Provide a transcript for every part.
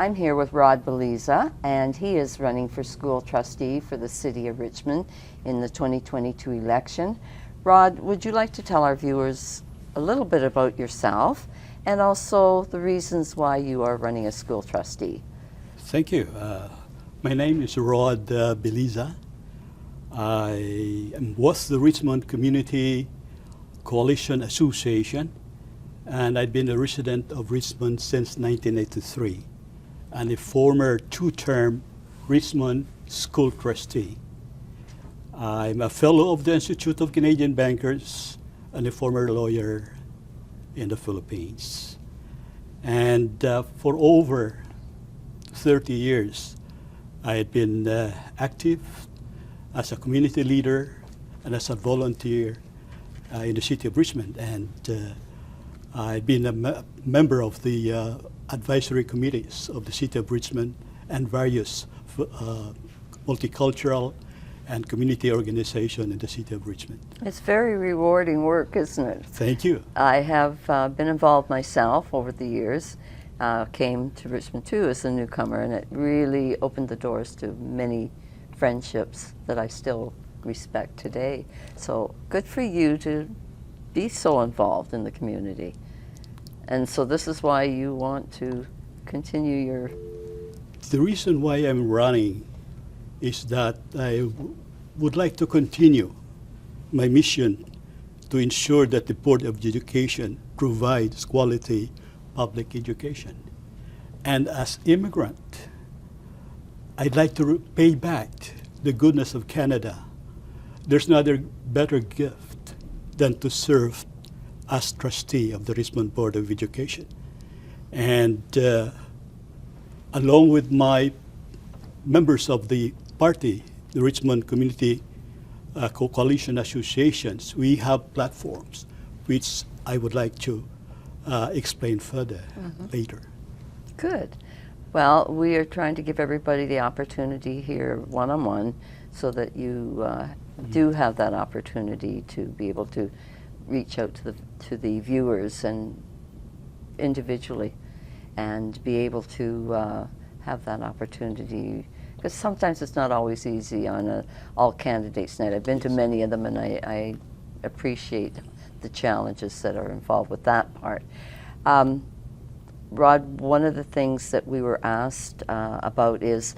I'm here with Rod Belleza, and he is running for school trustee for the City of Richmond in the 2022 election. Rod, would you like to tell our viewers a little bit about yourself and also the reasons why you are running as school trustee? Thank you. My name is Rod Belleza. I am with the Richmond Community Coalition Association, and I've been a resident of Richmond since 1983 and a former two-term Richmond school trustee. I'm a fellow of the Institute of Canadian Bankers and a former lawyer in the Philippines. And for over 30 years, I had been active as a community leader and as a volunteer in the city of Richmond. And I've been a member of the advisory committees of the city of Richmond and various multicultural and community organizations in the city of Richmond. It's very rewarding work, isn't it? Thank you. I have been involved myself over the years. Came to Richmond too as a newcomer, and it really opened the doors to many friendships that I still respect today. So good for you to be so involved in the community. And so this is why you want to continue your... The reason why I'm running is that I would like to continue my mission to ensure that the Board of Education provides quality public education. And as immigrant, I'd like to pay back the goodness of Canada. There's no other better gift than to serve as trustee of the Richmond Board of Education. And along with my members of the party, the Richmond Community Coalition Associations, we have platforms which I would like to explain further later. Good. Well, we are trying to give everybody the opportunity here one-on-one so that you do have that opportunity to be able to reach out to the viewers and individually and be able to have that opportunity, because sometimes it's not always easy on a all candidates night. I've been to many of them, and I appreciate the challenges that are involved with that part. Rod, one of the things that we were asked about is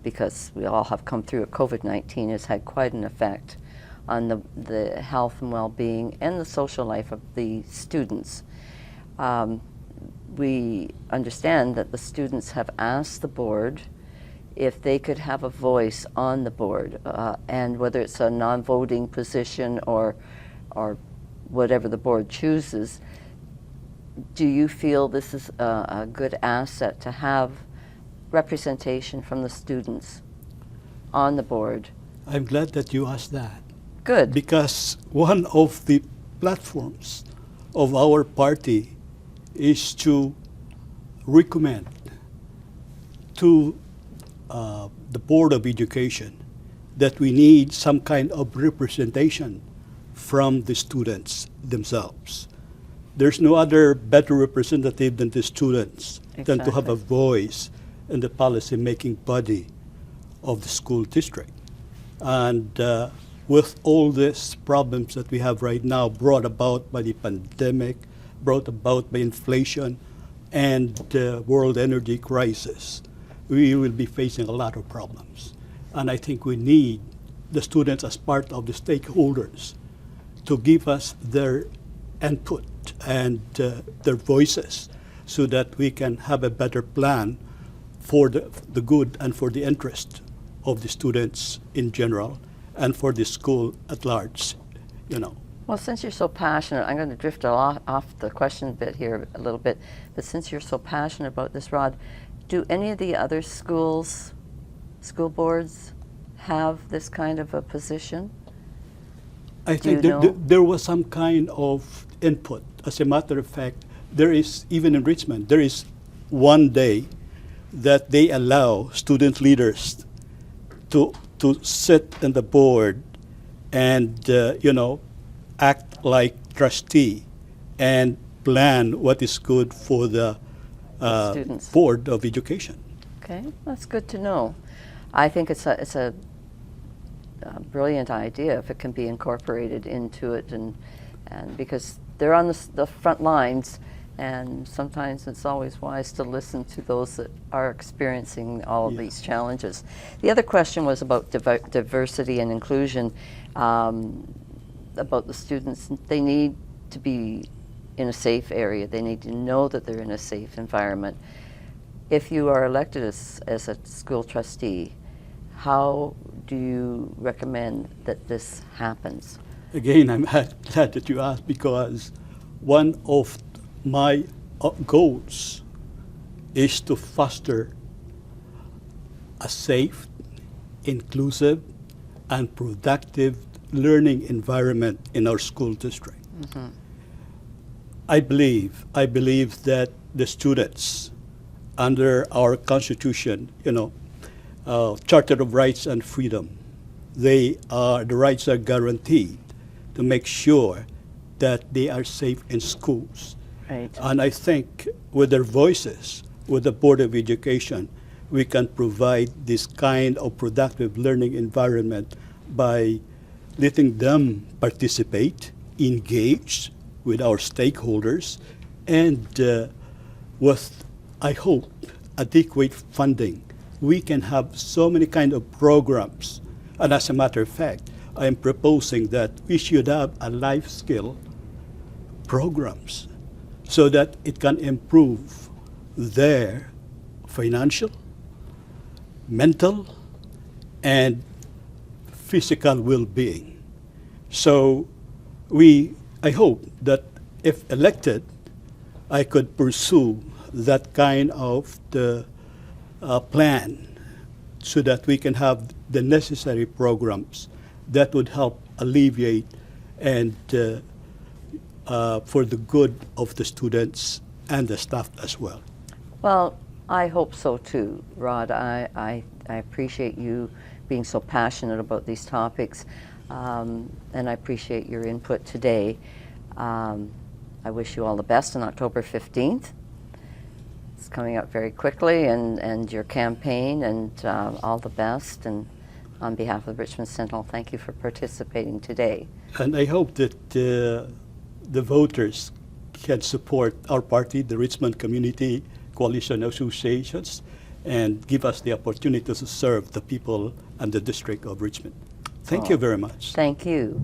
because we all have come through it, COVID-19 has had quite an effect on the health and well-being and the social life of the students. We understand that the students have asked the board if they could have a voice on the board, and whether it's a non-voting position or whatever the board chooses. Do you feel this is a good asset to have representation from the students on the board? I'm glad that you asked that. Good. Because one of the platforms of our party is to recommend to the Board of Education that we need some kind of representation from the students themselves. There's no other better representative than the students, than to have a voice in the policy-making body of the school district. And with all these problems that we have right now, brought about by the pandemic, brought about by inflation and the world energy crisis, we will be facing a lot of problems. And I think we need the students as part of the stakeholders to give us their input and their voices so that we can have a better plan for the good and for the interest of the students in general and for the school at large, you know. Well, since you're so passionate, I'm going to drift off the question bit here a little bit, but since you're so passionate about this, Rod, do any of the other school boards have this kind of a position? I think there was some kind of input. As a matter of fact, there is, even in Richmond, there is one day that they allow student leaders to sit in the board and, you know, act like trustee and plan what is good for the students. Board of Education. Okay, that's good to know. I think it's a brilliant idea if it can be incorporated into it, and because they're on the front lines, and sometimes it's always wise to listen to those that are experiencing all of these challenges. The other question was about diversity and inclusion, about the students. They need to be in a safe area. They need to know that they're in a safe environment. If you are elected as a school trustee, how do you recommend that this happens? Again, I'm glad that you asked, because one of my goals is to foster a safe, inclusive, and productive learning environment in our school district. Mm-hmm. I believe that the students, under our Constitution, Charter of Rights and Freedom, the rights are guaranteed to make sure that they are safe in schools. Right. And I think with their voices, with the Board of Education, we can provide this kind of productive learning environment by letting them participate, engage with our stakeholders, and with, I hope, adequate funding, we can have so many kind of programs. And as a matter of fact, I am proposing that we should have a life skill programs so that it can improve their financial, mental, and physical well-being. So I hope that if elected, I could pursue that kind of the plan so that we can have the necessary programs that would help alleviate and for the good of the students and the staff as well. Well, I hope so too, Rod. I appreciate you being so passionate about these topics, and I appreciate your input today. I wish you all the best on October 15th. It's coming up very quickly, and your campaign, and all the best. And on behalf of the Richmond Sentinel, thank you for participating today. And I hope that the voters can support our party, the Richmond Community Coalition Associations, and give us the opportunity to serve the people and the district of Richmond. Thank you very much. Thank you.